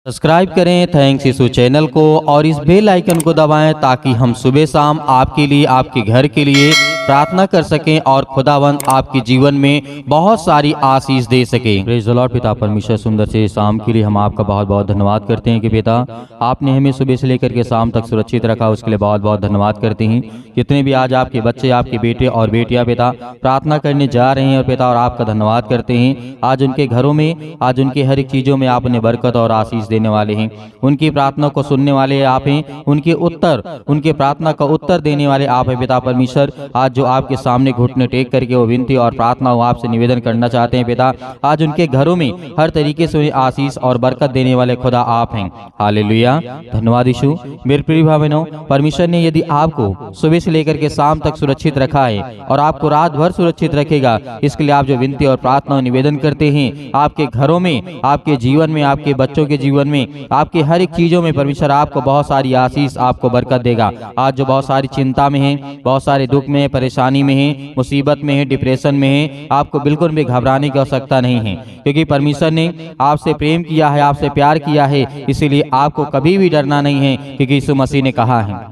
Subscribe करें thanks यीशु channel को और इस बेल आइकन को दबाएं ताकि हम सुबह शाम आपके लिए आपके घर के लिए प्रार्थना कर सकें और खुदावंद आपके जीवन में बहुत सारी आशीष दे सके। Praise the Lord. पिता परमेश्वर, सुंदर से शाम के लिए हम आपका बहुत बहुत धन्यवाद करते हैं कि पिता आपने हमें सुबह से लेकर के शाम तक सुरक्षित रखा, उसके लिए बहुत बहुत धन्यवाद करते हैं। जितने भी आज आपके बच्चे, आपके बेटे और बेटियां पिता प्रार्थना करने जा रहे हैं और पिता और आपका धन्यवाद करते हैं। आज उनके घरों में, आज उनके हर एक चीज़ों में आप उन्हें बरकत और आशीष देने वाले हैं। उनकी प्रार्थना को सुनने वाले आप हैं, उनके प्रार्थना का उत्तर देने वाले आप हैं पिता परमेश्वर। आज जो आपके सामने घुटने टेक करके वो विनती और प्रार्थना हो आपसे निवेदन करना चाहते हैं पिता, आज उनके घरों में हर तरीके से आशीष और बरकत देने वाले खुदा आप हैं। हालेलुया, धन्यवाद यीशु। मेरे प्रिय भाई बहनों, परमेश्वर ने यदि आपको सुबह से लेकर के शाम तक सुरक्षित रखा है और आपको रात भर सुरक्षित रखेगा, इसके लिए आप जो विनती और प्रार्थना और निवेदन करते हैं, आपके घरों में, आपके जीवन में, आपके बच्चों के जीवन में, आपके हर एक चीजों में परमेश्वर आपको बहुत सारी आशीष, आपको बरकत देगा। आज जो बहुत सारी चिंता में है, बहुत सारे दुख में है, परेशानी में है, मुसीबत में है, डिप्रेशन में है, आपको बिल्कुल भी घबराने की आवश्यकता नहीं है, क्योंकि परमेश्वर ने आपसे प्रेम किया है, आपसे प्यार किया है, इसीलिए आपको कभी भी डरना नहीं है, क्योंकि यीशु मसीह ने कहा है,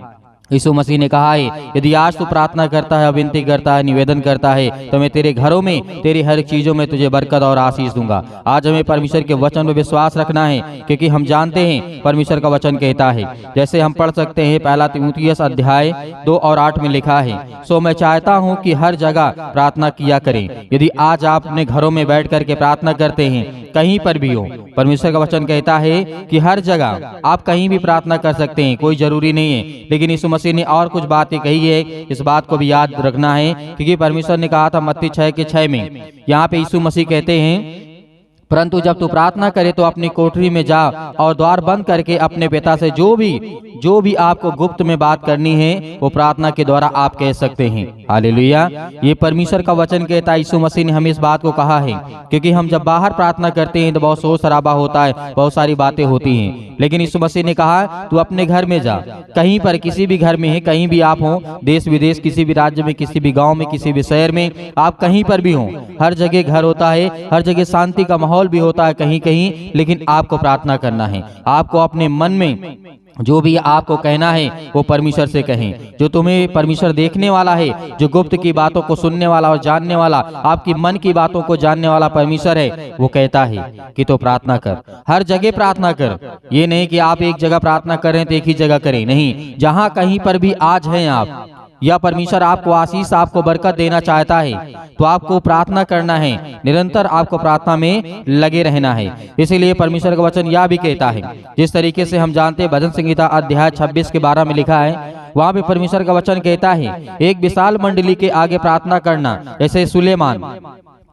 यीशु मसीह ने कहा है, यदि आज तू प्रार्थना करता है, विनती करता है, निवेदन करता है, तो मैं तेरे घरों में, तेरी हर चीजों में तुझे बरकत और आशीष दूंगा। आज हमें परमेश्वर के वचन में विश्वास रखना है, क्योंकि हम जानते हैं परमेश्वर का वचन कहता है, जैसे हम पढ़ सकते हैं, पहला तीमुथियुस अध्याय 2 और 8 में लिखा है, सो मैं चाहता हूँ कि हर जगह प्रार्थना किया करें। यदि आज आप अपने घरों में बैठ करके प्रार्थना करते हैं, कहीं पर भी हो, परमेश्वर का वचन कहता है कि हर जगह आप कहीं भी प्रार्थना कर सकते हैं, कोई जरूरी नहीं है। लेकिन यीशु मसीह ने और कुछ बातें कही है, इस बात को भी याद रखना है, क्योंकि परमेश्वर ने कहा था मत्ती 6:6 में, यहाँ पे यीशु मसीह कहते हैं, परंतु जब तू प्रार्थना करे तो अपनी कोठरी में जा और द्वार बंद करके अपने पिता से जो भी आपको गुप्त में बात करनी है, वो प्रार्थना के द्वारा आप कह सकते हैं। हालेलुया, ये परमेश्वर का वचन कहता है। यीशु मसीह ने हमें इस बात को कहा है, क्योंकि हम जब बाहर प्रार्थना करते हैं तो बहुत शोर शराबा होता है, बहुत सारी बातें होती हैं, लेकिन यीशु मसीह ने कहा तू अपने घर में जा, कहीं पर, किसी भी घर में है, कहीं भी आप हो, देश विदेश, किसी भी राज्य में, किसी भी गाँव में, किसी भी शहर में, आप कहीं पर भी हो, हर जगह घर होता है, हर जगह शांति का माहौल भी होता है कहीं कहीं, लेकिन आपको प्रार्थना करना है। आपको अपने मन में जो भी आपको कहना है वो परमेश्वर से कहें। जो तुम्हें परमेश्वर देखने वाला है, जो गुप्त की बातों को सुनने वाला और जानने वाला, आपकी मन की बातों को जानने वाला परमेश्वर है, वो कहता है कि तो प्रार्थना कर, हर जगह प्रार्थना कर। ये नहीं कि आप एक जगह प्रार्थना कर रहे हैं तो एक ही जगह करें, नहीं, जहां कहीं पर भी आज हैं आप, या परमेश्वर आपको आशीष, आपको बरकत देना चाहता है, तो आपको प्रार्थना करना है, निरंतर आपको प्रार्थना में लगे रहना है। इसीलिए परमेश्वर का वचन यह भी कहता है, जिस तरीके से हम जानते हैं, भजन संहिता अध्याय 26:12 में लिखा है, वहाँ पे परमेश्वर का वचन कहता है, एक विशाल मंडली के आगे प्रार्थना करना, जैसे सुलेमान,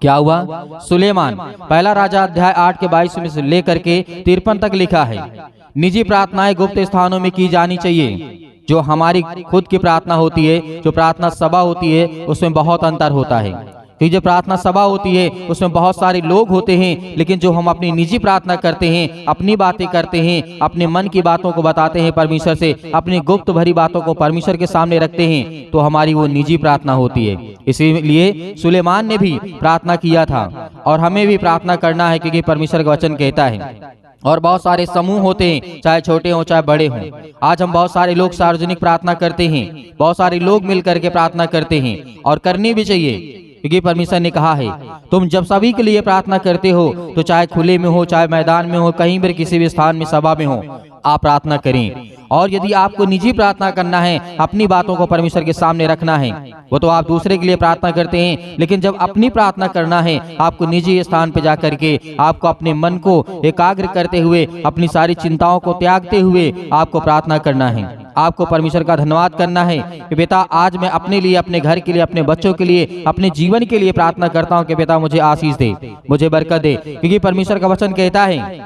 क्या हुआ, सुलेमान, पहला राजा अध्याय 8:22 में से लेकर के 53 तक लिखा है, निजी प्रार्थनाएं गुप्त स्थानों में की जानी चाहिए। जो हमारी खुद की प्रार्थना होती है, जो प्रार्थना सभा होती है, उसमें बहुत अंतर होता है। कि जो प्रार्थना सभा होती है उसमें बहुत सारे लोग होते हैं, लेकिन जो हम अपनी निजी प्रार्थना करते हैं, अपनी बातें करते हैं, अपने मन की बातों को बताते हैं परमेश्वर से, अपनी गुप्त भरी बातों को परमेश्वर के सामने रखते हैं, तो हमारी वो निजी प्रार्थना होती है। इसीलिए सुलेमान ने भी प्रार्थना किया था और हमें भी प्रार्थना करना है, क्योंकि परमेश्वर का वचन कहता है। और बहुत सारे समूह होते हैं, चाहे छोटे हों चाहे बड़े हों। आज हम बहुत सारे लोग सार्वजनिक प्रार्थना करते हैं, बहुत सारे लोग मिल करके प्रार्थना करते हैं, और करनी भी चाहिए, क्योंकि परमेश्वर ने कहा है, तुम जब सभी के लिए प्रार्थना करते हो, तो चाहे खुले में हो, चाहे मैदान में हो, कहीं भी, किसी भी स्थान में, सभा में हो, आप प्रार्थना करें। और यदि आपको निजी प्रार्थना करना है, अपनी बातों को परमेश्वर के सामने रखना है, वो तो आप दूसरे के लिए प्रार्थना करते हैं, लेकिन जब अपनी प्रार्थना करना है, आपको निजी स्थान पे जाकर के, आपको अपने मन को एकाग्र करते हुए, अपनी सारी चिंताओं को त्यागते हुए आपको प्रार्थना करना है। आपको परमेश्वर का धन्यवाद करना है कि बेटा, आज मैं अपने लिए, अपने घर के लिए, अपने बच्चों के लिए, अपने जीवन के लिए प्रार्थना करता हूँ कि बेटा मुझे आशीष दे, मुझे बरकत दे, क्योंकि परमेश्वर का वचन कहता है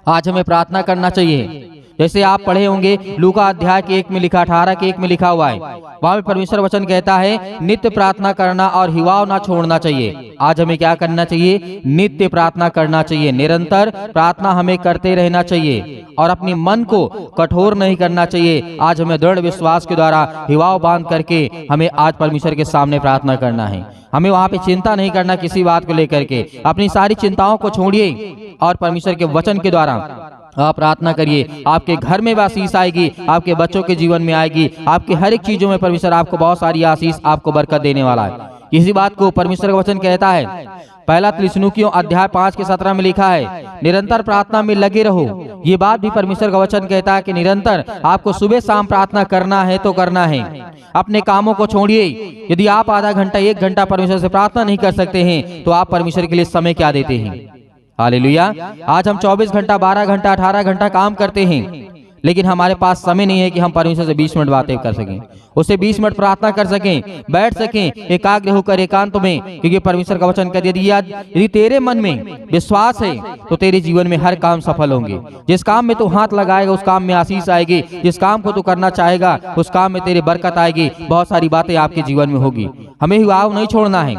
आज हमें प्रार्थना करना चाहिए। जैसे आप पढ़े होंगे, लूका अध्याय के 1 में लिखा, 18 के 1 में लिखा हुआ है, वहां पे परमेश्वर वचन कहता है नित्य प्रार्थना करना और हिवाव ना छोड़ना चाहिए। आज हमें क्या करना चाहिए, नित्य प्रार्थना करना चाहिए, निरंतर प्रार्थना हमें करते रहना चाहिए, और अपनी मन को कठोर नहीं करना चाहिए। आज हमें दृढ़ विश्वास के द्वारा हिवाव बांध करके हमें आज परमेश्वर के सामने प्रार्थना करना है। हमें वहां पे चिंता नहीं करना किसी बात को लेकर के, अपनी सारी चिंताओं को छोड़िए और परमेश्वर के वचन के द्वारा आप प्रार्थना करिए, आपके घर में भी आशीष आएगी, आपके बच्चों के जीवन में आएगी, आपके हर एक चीजों में परमेश्वर आपको बहुत सारी आशीष, आपको बरकत देने वाला है। इसी बात को परमेश्वर का वचन कहता है, पहला थिस्सलुनीकियों अध्याय 5 के 17 में लिखा है, निरंतर प्रार्थना में लगे रहो। ये बात भी परमेश्वर का वचन कहता है कि निरंतर आपको सुबह शाम प्रार्थना करना है तो करना है। अपने कामों को छोड़िए। यदि आप आधा घंटा 1 घंटा परमेश्वर से प्रार्थना नहीं कर सकते हैं तो आप परमेश्वर के लिए समय क्या देते हैं? हालेलुया। आज हम 24 घंटा, 12 घंटा, 18 घंटा काम करते हैं, लेकिन हमारे पास समय नहीं है कि हम परमेश्वर से 20 मिनट बातें कर सकें, उससे 20 मिनट प्रार्थना कर सकें, बैठ सकें एकाग्र होकर एकांत में। क्योंकि परमेश्वर का वचन कहता है, यदि तेरे मन में विश्वास है तो तेरे जीवन में हर काम सफल होंगे। जिस काम में तू हाथ लगाएगा उस काम में आशीष आएगी, जिस काम को तू करना चाहेगा उस काम में तेरे बरकत आएगी, बहुत सारी बातें आपके जीवन में होगी। हमें हिवाव नहीं छोड़ना है,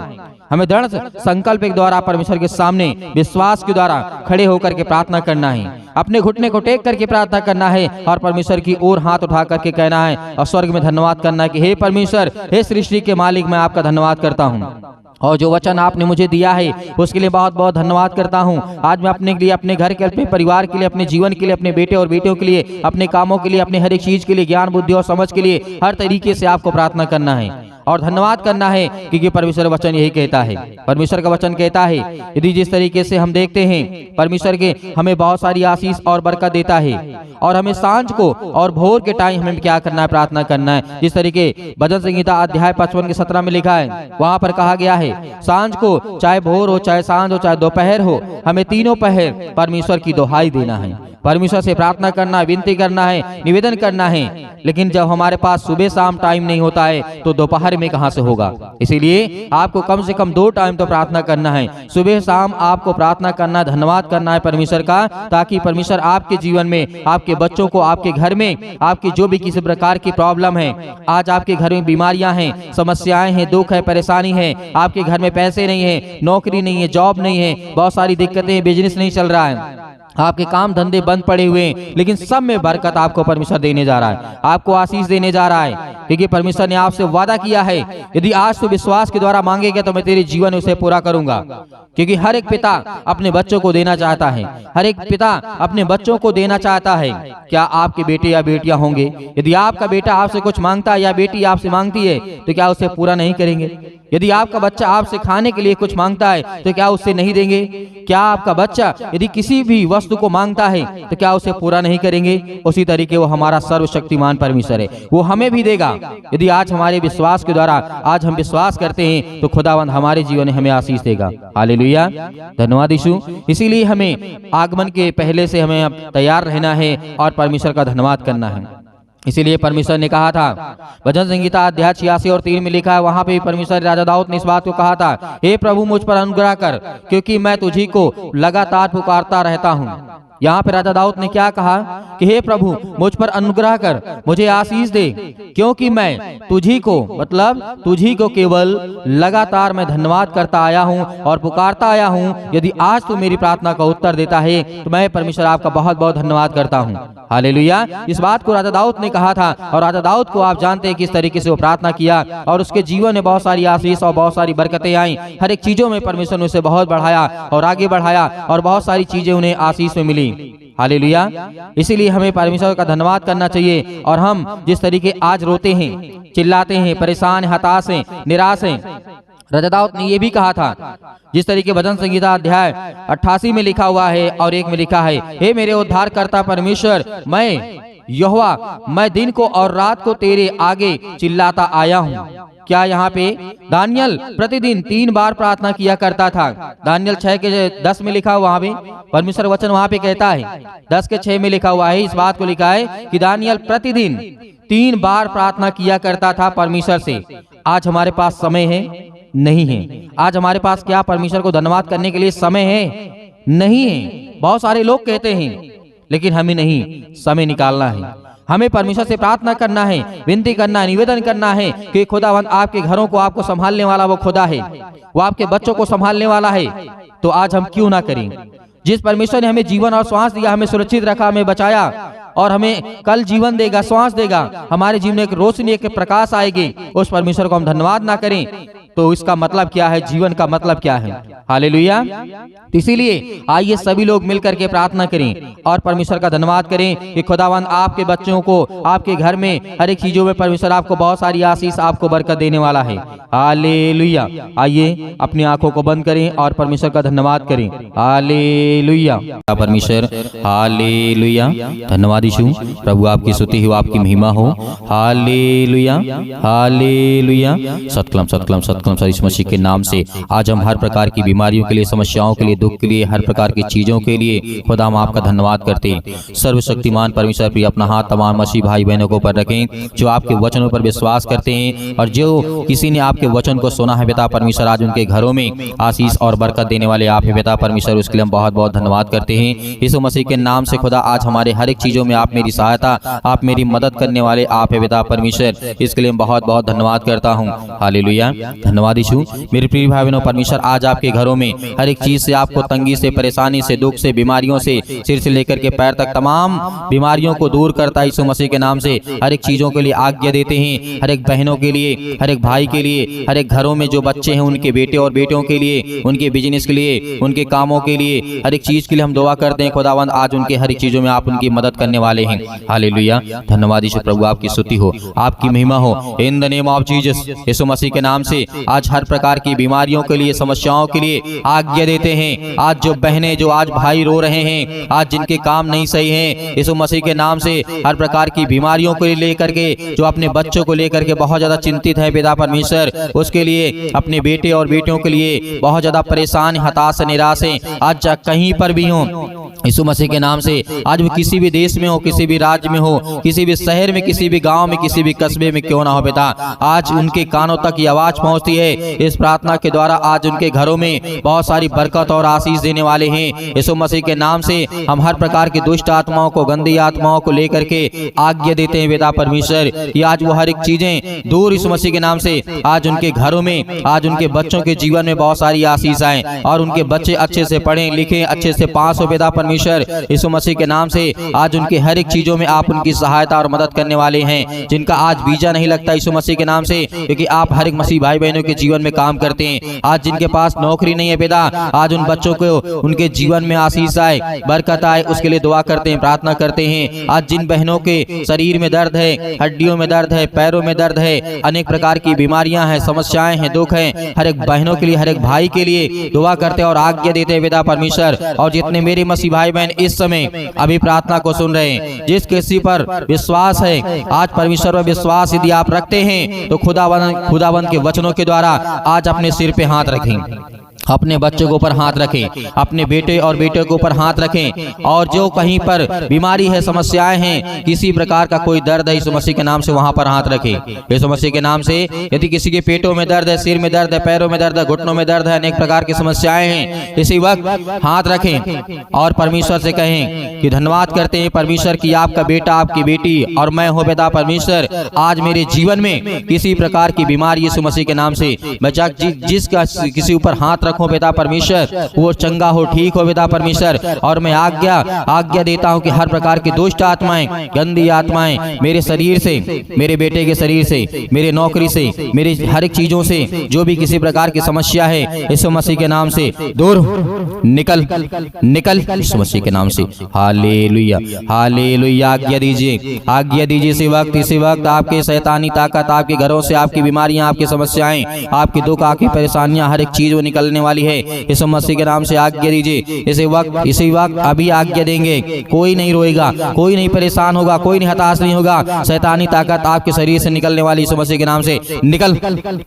हमें दृढ़ संकल्प के द्वारा परमेश्वर के सामने विश्वास के द्वारा खड़े होकर के प्रार्थना करना है, अपने घुटने को टेक करके प्रार्थना करना है और परमेश्वर की ओर हाथ उठा करके कहना है और स्वर्ग में धन्यवाद करना है कि हे परमेश्वर, हे सृष्टि के मालिक, मैं आपका धन्यवाद करता हूँ और जो वचन आपने मुझे दिया है उसके लिए बहुत बहुत धन्यवाद करता हूँ। आज मैं अपने लिए, अपने घर के, अपने परिवार के लिए, अपने जीवन के लिए, अपने बेटे और बेटियों के लिए, अपने कामों के लिए, अपने हर एक चीज के लिए, ज्ञान बुद्धि और समझ के लिए हर तरीके से आपको प्रार्थना करना है और धन्यवाद करना है। क्योंकि परमेश्वर वचन यही कहता है, परमेश्वर का वचन कहता है, यदि जिस तरीके से हम देखते हैं परमेश्वर के हमें बहुत सारी आशीष और बरकत देता है और हमें सांझ को और भोर के टाइम हमें क्या करना है? प्रार्थना करना है। जिस तरीके भजन संहिता अध्याय 55 के 17 में लिखा है, वहां पर कहा गया है, सांझ को, चाहे भोर हो, चाहे सांझ हो, चाहे दोपहर हो, हमें तीनों पहर परमेश्वर की दोहाई देना है, परमेश्वर से प्रार्थना करना है, विनती करना है, निवेदन करना है। लेकिन जब हमारे पास सुबह शाम टाइम नहीं होता है तो दोपहर में कहां से होगा? इसीलिए आपको कम से कम 2 टाइम तो प्रार्थना करना है। सुबह शाम आपको प्रार्थना करना, धन्यवाद करना है परमेश्वर का, ताकि परमेश्वर आपके जीवन में, आपके बच्चों को, आपके घर में, आपकी जो भी किसी प्रकार की प्रॉब्लम है, आज आपके घर में बीमारियां हैं, समस्याएं हैं, दुख है, परेशानी है, आपके घर में पैसे नहीं है, नौकरी नहीं है, जॉब नहीं है, बहुत सारी दिक्कतें, बिजनेस नहीं चल रहा है, आपके काम धंधे बंद पड़े हुए हैं, लेकिन सब में बरकत आपको परमेश्वर देने जा रहा है, आपको आशीष देने जा रहा है। क्योंकि परमेश्वर ने आपसे वादा किया है, यदि आज तू विश्वास के द्वारा मांगेगा तो मैं तेरे जीवन में उसे पूरा करूंगा। क्योंकि हर एक पिता अपने बच्चों को देना चाहता है, हर एक पिता अपने बच्चों को देना चाहता है। क्या आपके बेटे या बेटियां होंगे, यदि आपका बेटा आपसे कुछ मांगता है या बेटी आपसे मांगती है तो क्या उसे पूरा नहीं करेंगे? यदि आपका बच्चा आपसे खाने के लिए कुछ मांगता है तो क्या उससे नहीं देंगे? क्या आपका बच्चा यदि किसी भी वस्तु को मांगता है तो क्या उसे पूरा नहीं करेंगे? उसी तरीके वो हमारा सर्वशक्तिमान परमेश्वर है, वो हमें भी देगा। यदि आज हमारे विश्वास के द्वारा आज हम विश्वास करते हैं तो खुदावंद हमारे जीवन में हमें आशीष देगा। हालेलुया, धन्यवाद यीशु। इसीलिए हमें आगमन के पहले से हमें तैयार रहना है और परमेश्वर का धन्यवाद करना है। इसीलिए परमेश्वर ने कहा था, भजन संहिता अध्याय 86 और 3 में लिखा है, वहां पे परमेश्वर राजा दाऊद ने इस बात को कहा था, हे प्रभु मुझ पर अनुग्रह कर, क्योंकि मैं तुझी को लगातार पुकारता रहता हूँ। यहाँ पे राजा दाऊद ने क्या कहा कि हे प्रभु मुझ पर अनुग्रह कर, मुझे आशीष दे, क्योंकि मैं तुझी को, मतलब तुझी को केवल लगातार मैं धन्यवाद करता आया हूँ और पुकारता आया हूँ। यदि आज तू मेरी प्रार्थना का उत्तर देता है तो मैं परमेश्वर आपका बहुत बहुत धन्यवाद करता हूँ। हालेलुया। इस बात को राजा दाऊद ने कहा था और राजा दाऊद को आप जानते हैं किस तरीके से वो प्रार्थना किया और उसके जीवन में बहुत सारी आशीष और बहुत सारी बरकतें आई। हर एक चीजों में परमेश्वर ने उसे बहुत बढ़ाया और आगे बढ़ाया और बहुत सारी चीजें उन्हें आशीष में मिली। हालेलुया। इसीलिए हमें परमेश्वर का धन्यवाद करना चाहिए। और हम जिस तरीके आज रोते हैं, चिल्लाते हैं, परेशान, हताश हैं, निराश हैं, राजा दाऊद ने ये भी कहा था, जिस तरीके भजन संहिता अध्याय 88 में लिखा हुआ है और 1 में लिखा है, हे मेरे उद्धारकर्ता परमेश्वर, मैं यहोवा, मैं दिन को और रात को तेरे आगे चिल्लाता आया हूँ। क्या यहाँ पे दानियल प्रतिदिन 3 बार प्रार्थना किया करता था? दानियल 6 के 10 में लिखा हुआ, वहाँ पे परमेश्वर वचन वहाँ पे कहता है, 10 के 6 में लिखा हुआ है, इस बात को लिखा है कि दानियल प्रतिदिन 3 बार प्रार्थना किया करता था परमेश्वर से। आज हमारे पास समय है? नहीं है। आज हमारे पास क्या परमेश्वर को धन्यवाद करने के लिए समय है? नहीं है। बहुत सारे लोग कहते हैं, लेकिन हमें नहीं, समय निकालना है। हमें परमेश्वर से प्रार्थना करना है, विनती करना है, निवेदन करना है कि खुदावंद आपके घरों को आपको संभालने वाला वो खुदा है, वो आपके बच्चों को संभालने वाला है। तो आज हम क्यों ना करें? जिस परमेश्वर ने हमें जीवन और श्वास दिया, हमें सुरक्षित रखा, हमें बचाया और हमें कल जीवन देगा, श्वास देगा, हमारे जीवन में एक रोशनी, एक प्रकाश आएगी, उस परमेश्वर को हम धन्यवाद ना करें? तो इसका मतलब क्या है, जीवन का मतलब क्या है। हालेलुया। तो इसीलिए आइए सभी लोग मिलकर के प्रार्थना करें और परमेश्वर का धन्यवाद करें कि खुदावंद आपके बच्चों को, आपके घर में हर एक चीजों में परमेश्वर आपको बहुत सारी आशीष, आपको बरकत देने वाला है। हालेलुया। आइए अपनी आंखों को बंद करें और परमेश्वर का धन्यवाद करें। हालेलुया। परमेश्वर, हालेलुया। धन्यवाद यीशु। प्रभु आपकी स्तुति हो, आपकी महिमा हो। Hallelujah, hallelujah. सतकलम सतकलम सतकलम सर यीशु मसीह के नाम से आज हम हर प्रकार की बीमारियों के लिए, समस्याओं के लिए, दुख के लिए, हर प्रकार की चीजों के लिए खुदा हम आपका धन्यवाद करते हैं। सर्वशक्तिमान परमेश्वर प्रिय अपना हाथ तमाम मसीह भाई बहनों को पर रखें जो आपके वचनों पर विश्वास करते हैं और जो किसी ने आपके वचन को सुना है पिता परमेश्वर, आज उनके घरों में आशीष और बरकत देने वाले आप है पिता परमेश्वर। उसके लिए हम बहुत बहुत धन्यवाद करते हैं यीशु मसीह के नाम से। खुदा आज हमारे हर एक चीजों में आप मेरी सहायता, आप मेरी मदद करने वाले आप है पिता परमेश्वर। इसके लिए बहुत बहुत धन्यवाद करता हूँ। हालेलुया। धन्यवाद यीशु। मेरे प्रिय भाई बहनों, परमेश्वर आज आपके घरों में हर एक चीज से, आपको तंगी से, परेशानी से, दुख से, बीमारियों से, सिर से लेकर के पैर तक तमाम बीमारियों को दूर करता है यीशु मसीह के नाम से। हर एक चीजों के लिए आज्ञा देते हैं, हर एक बहनों के लिए, हर एक भाई के लिए, हर एक घरों में जो बच्चे हैं उनके बेटे और बेटियों के लिए, उनके बिजनेस के लिए, उनके कामों के लिए, हर एक चीज के लिए हम दुआ करते हैं खुदावंद आज उनके हर एक चीजों में आप उनकी मदद करने वाले हैं। हालेलुया। धन्यवाद यीशु। प्रभु आपकी स्तुति हो, आपकी महिमा हो। In the name of Jesus Yeshu Masih के नाम से आज हर प्रकार की बीमारियों के लिए, समस्याओं के लिए आज्ञा देते हैं। आज जो बहनें, जो आज भाई रो रहे हैं, आज जिनके काम नहीं सही हैं, यीशु मसीह के नाम से हर प्रकार की बीमारियों को लेकर के, जो अपने बच्चों को लेकर के बहुत ज्यादा चिंतित है पिता परमेश्वर, उसके लिए, अपने बेटे और बेटियों के लिए बहुत ज्यादा परेशान, हताश, निराश है, आज कहीं पर भी हो यीशु मसीह के नाम से, आज वो किसी भी देश में हो, किसी भी राज्य में हो, किसी भी शहर में, किसी भी गांव में, किसी भी कस्बे में क्यों ना हो पिता, आज उनके कानों तक ये आवाज पहुंचती है। इस प्रार्थना के द्वारा आज उनके घरों में बहुत सारी बरकत और आशीष देने वाले हैं यीशु मसीह के नाम से। हम हर प्रकार की दुष्ट आत्माओं को, गंदी आत्माओं को लेकर के आज्ञा देते हैं पिता परमेश्वर कि आज वो हर एक चीजें दूर यीशु मसीह के नाम से, आज उनके घरों में, आज उनके बच्चों के जीवन में बहुत सारी आशीष आए और उनके बच्चे अच्छे से पढ़ें लिखें, अच्छे से पास हो पिता परमेश्वर यीशु मसीह के नाम से। आज उनके हर एक चीजों में आप उनकी सहायता और मदद करने वाले हैं। जिनका आज वीजा नहीं लगता यीशु मसीह के नाम से, क्योंकि आप हर एक मसीह भाई बहनों के जीवन में काम करते हैं। आज जिनके पास नौकरी नहीं है पिता, आज उन बच्चों को, उनके जीवन में आशीष आए, बरकत आए, उसके लिए दुआ करते हैं, प्रार्थना करते हैं। आज जिन बहनों के शरीर में दर्द है, हड्डियों में दर्द है, पैरों में दर्द है, अनेक प्रकार की बीमारियां हैं, समस्याएं हैं, दुख हैं, हर एक बहनों के लिए, हर एक भाई के लिए दुआ करते और आज्ञा देते हैं पिता परमेश्वर। और जितने मेरे मसीह भाई बहन इस समय अभी प्रार्थना को सुन रहे हैं, जिस किसी पर विश्वास है, आज परमेश्वर पर विश्वास यदि आप रखते हैं तो खुदावंद के वचनों के द्वारा आज अपने सिर पे हाथ रखें, अपने बच्चों के ऊपर हाथ रखें, अपने बेटे और बेटियों के ऊपर हाथ रखें। और जो कहीं पर बीमारी है, समस्याएं हैं, किसी प्रकार का कोई दर्द है, यीशु मसीह के नाम से वहां पर हाथ रखें यीशु मसीह के नाम से। यदि किसी के पेटों में दर्द है, सिर में दर्द है, पैरों में दर्द है, घुटनों में दर्द है, अनेक प्रकार की समस्याएं हैं, इसी वक्त हाथ रखें और परमेश्वर से कहें कि धन्यवाद करते हैं परमेश्वर की आपका बेटा, आपकी बेटी और मैं हो पिता परमेश्वर। आज मेरे जीवन में किसी प्रकार की बीमारी यीशु मसीह के नाम से, मैं जिसका किसी ऊपर हाथ रखूं पिता परमेश्वर, वो चंगा हो, ठीक हो पिता परमेश्वर। और मैं आज्ञा देता हूं कि हर प्रकार की दुष्ट आत्माएं, गंदी आत्माएं मेरे शरीर से, मेरे बेटे के शरीर से, मेरे नौकरी से, मेरे हर एक चीजों से, जो भी किसी प्रकार की समस्या है यीशु मसीह के नाम से दूर निकल यीशु मसीह के नाम से। Hallelujah, hallelujah. आज्ञा दीजिए इसी वक्त आपके शैतानी ताकत, आपके घरों से, आपकी बीमारियां, आपकी समस्याएं, आपके दुख, आपकी परेशानियां, हर एक चीज वो निकलने वाली है यीशु मसीह के नाम से। आज्ञा दीजिए इसी वक्त अभी आज्ञा देंगे। कोई नहीं रोएगा, कोई नहीं परेशान होगा, कोई नहीं हताश नहीं होगा। शैतानी ताकत आपके शरीर से निकलने वाली यीशु मसीह के नाम से निकल।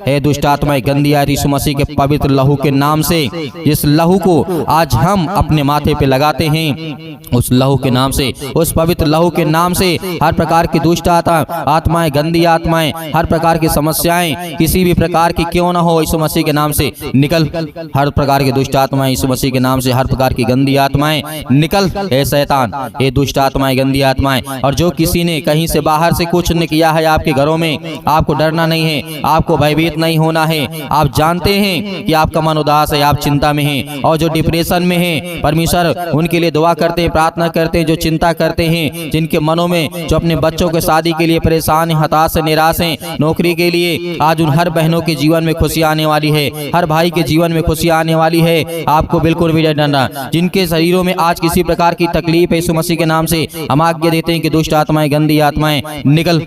हे दुष्ट आत्माएं, गंदी आत्माएं, यीशु मसीह के पवित्र लहू के नाम से, जिस लहू को आज हम अपने माथे पे लगाते हैं, उस लहू के नाम से, उस पवित्र लहू के नाम से हर प्रकार की दुष्ट आत्माएं, गंदी आत्माएं, हर प्रकार की समस्याएं, किसी भी प्रकार की क्यों ना हो, यीशु मसीह के नाम से निकल हर प्रकार की दुष्ट आत्माएं यीशु मसीह के नाम से, हर प्रकार की गंदी आत्माएं निकल हे शैतान, ये दुष्ट आत्माएं, गंदी आत्माएं। और जो किसी ने कहीं से बाहर से कुछ ने किया है आपके घरों में, आपको डरना नहीं है, आपको भयभीत नहीं होना है। आप जानते हैं कि आपका मन उदास है, आप चिंता में हैं, और जो डिप्रेशन में है परमेश्वर उनके लिए दुआ करते हैं, प्रार्थना करते हैं, जो चिंता करते हैं, जिनके मनों में जो अपने बच्चों के शादी के लिए परेशान हैं, हताश है, निराश हैं, नौकरी के लिए, आज उन हर बहनों के जीवन में खुशी आने वाली है, हर भाई के जीवन में खुशी आने वाली है। आपको बिल्कुल भी डरना। जिनके शरीरों में आज किसी प्रकार की तकलीफ है, यीशु मसीह के नाम से हम आज्ञा देते हैं कि दुष्ट आत्माएं, गंदी आत्माएं निकल,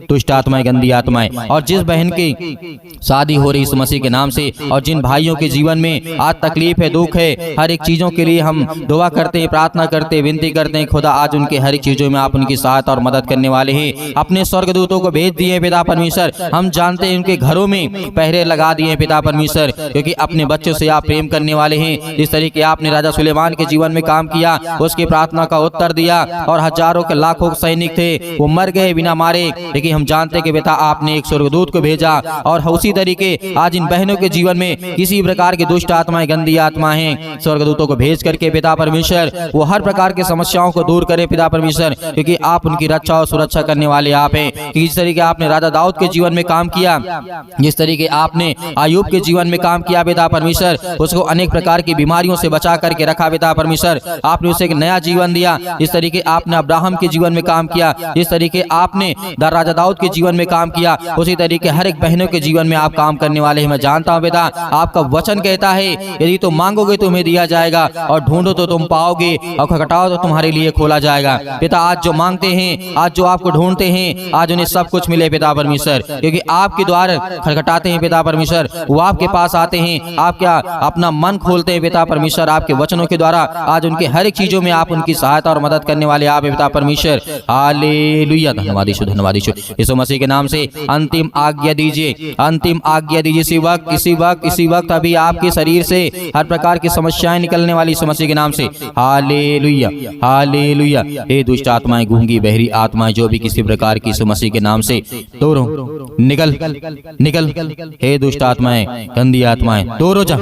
दुष्ट आत्माएं, गंदी आत्माएं। और जिस बहन की शादी हो रही यीशु मसीह के नाम से, और जिन भाइयों के जीवन में आज तकलीफ है, दुख है, हर एक चीजों के लिए हम दुआ करते हैं, प्रार्थना करते हैं, विनती करते हैं, खुदा आज उनके हर एक चीजों में आप उनकी सहायता और मदद करने वाले हैं। अपने स्वर्गदूतों को भेज दिए पिता परमेश्वर, हम जानते हैं उनके घरों में पहरे लगा दिए पिता परमेश्वर, क्योंकि अपने बच्चों से आप प्रेम करने वाले हैं। जिस तरीके आपने राजा सुलेमान के जीवन में काम किया, उसकी प्रार्थना का उत्तर दिया, और हजारों के लाखों सैनिक थे वो मर गए बिना मारे, लेकिन हम जानते कि बेटा आपने एक स्वर्गदूत को भेजा। और उसी तरीके आज इन बहनों के जीवन में किसी प्रकार की दुष्ट आत्माएं, गंदी आत्माएं हैं, स्वर्गदूतों को भेज करके पिता परमेश्वर वो हर प्रकार की समस्याओं को दूर करें पिता परमेश्वर, क्योंकि आप उनकी रक्षा और सुरक्षा करने वाले आप हैं। जिस तरीके आपने राजा दाऊद के जीवन में काम किया, जिस तरीके आपने अय्यूब के जीवन में काम किया पिता परमेश्वर, उसको अनेक प्रकार की बीमारियों से बचा करके रखा पिता परमेश्वर, आपने उसे एक नया जीवन दिया। जिस तरीके आपने अब्राहम के जीवन में काम किया, जिस तरीके आपने राजा दाऊद के जीवन में काम किया, उसी तरीके हर एक बहनों के जीवन में आप काम करने वाले हैं। मैं जानता हूं बेटा, आपका वचन कहता है यदि तुम मांगोगे तो तुम्हें दिया जाएगा, और ढूंढो तो तुम पाओगे, और खटखटाओ तो तुम्हारे लिए खोला जाएगा। पिता आज जो मांगते हैं, आज जो आपको ढूंढते हैं, आज उन्हें सब कुछ मिले पिता परमेश्वर, क्योंकि आपके द्वार खटखटाते हैं पिता परमेश्वर, वो आपके पास आते हैं, आप क्या अपना मन खोलते हैं पिता परमेश्वर, आपके वचनों के द्वारा आज उनके हर एक चीजों में आप उनकी सहायता और मदद करने वाले आप पिता परमेश्वर। हालेलुया, धन्यवाद यीशु, धन्यवाद यीशु। यीशु मसीह के नाम से अंतिम आज्ञा दीजिए, अंतिम आज्ञा दीजिए। इसी वक्त अभी आपके शरीर से हर प्रकार की समस्याएं निकलने वाली यीशु मसीह के नाम से। Hallelujah, hallelujah. हे दुष्ट आत्माएं, गूंगी बहरी आत्माएं, जो भी किसी प्रकार की यीशु मसीह के नाम से दूर हो, निकल निकल। हे दुष्ट आत्माएं, गंदी आत्माएं, दूर हो जा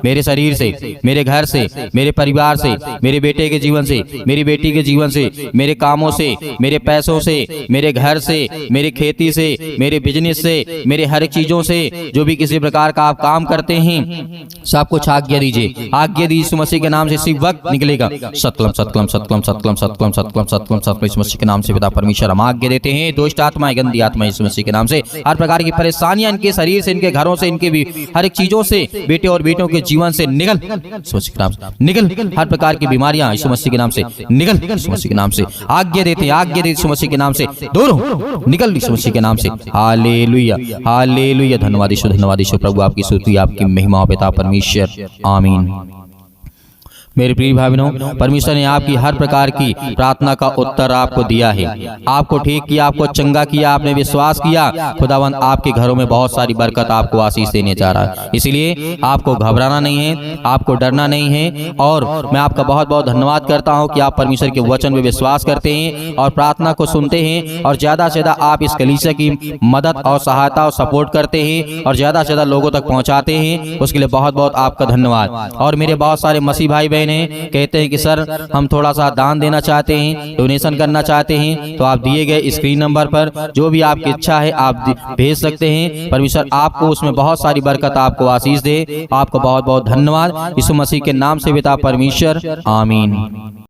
मेरे शरीर से, मेरे घर से, मेरे परिवार से, मेरे बेटे के जीवन से, मेरी बेटी के जीवन से, मेरे कामों से, मेरे पैसों से, मेरे घर से, मेरे खेती से, मेरे बिजनेस से, मेरे हर एक चीजों से, जो भी किसी प्रकार का आप काम करते हैं, सब कुछ आज्ञा दीजिए, आज्ञा दीजिए यीशु मसीह के नाम से। इसी वक्त निकलेगा सतलम सतलम सतलम सतलम सतलम सतलम सतलम सतलम यीशु मसीह के नाम से पिता परमेश्वर हम आज्ञा देते हैं। दुष्ट आत्माएं, गंदी आत्माएं यीशु मसीह के नाम से, हर प्रकार की परेशानियां इनके शरीर से, इनके घरों से, इनके भी हर एक चीजों से, बेटे और बेटों के जीवन से निकल यीशु मसीह के नाम से, निकल। हर प्रकार की बीमारियां यीशु मसीह के नाम से निकल यीशु मसीह के नाम से। आज्ञा देते हैं, आज्ञा देते यीशु मसीह के नाम से, दूर हो, निकल यीशु मसीह के नाम से। हालेलुया, हालेलुया, धन्यवाद यीशु, धन्यवाद यीशु। प्रभु आपकी स्तुति, आपकी महिमा हो पिता परमेश्वर, आमीन। मेरे प्रिय भाई बहनों, परमेश्वर ने आपकी हर प्रकार की प्रार्थना का उत्तर आपको दिया है, आपको ठीक किया, आपको चंगा किया, आपने विश्वास किया। खुदावंद आपके घरों में बहुत सारी बरकत, आपको आशीष देने जा रहा है। इसलिए आपको घबराना नहीं है, आपको डरना नहीं है। और मैं आपका बहुत बहुत धन्यवाद करता हूं कि आप परमेश्वर के वचन में विश्वास करते हैं और प्रार्थना को सुनते हैं, और ज़्यादा से ज़्यादा आप इस कलीसिया की मदद और सहायता और सपोर्ट करते हैं, और ज़्यादा से ज़्यादा लोगों तक पहुँचाते हैं। उसके लिए बहुत बहुत आपका धन्यवाद। और मेरे बहुत सारे मसीह भाई बहन कहते हैं कि सर हम थोड़ा सा दान देना चाहते हैं, डोनेशन करना चाहते हैं, तो आप दिए गए स्क्रीन नंबर पर जो भी आपकी इच्छा है आप भेज सकते हैं। परमेश्वर आपको उसमें बहुत सारी बरकत, आपको आशीष दे। आपको बहुत बहुत धन्यवाद यीशु मसीह के नाम से पिता परमेश्वर, आमीन।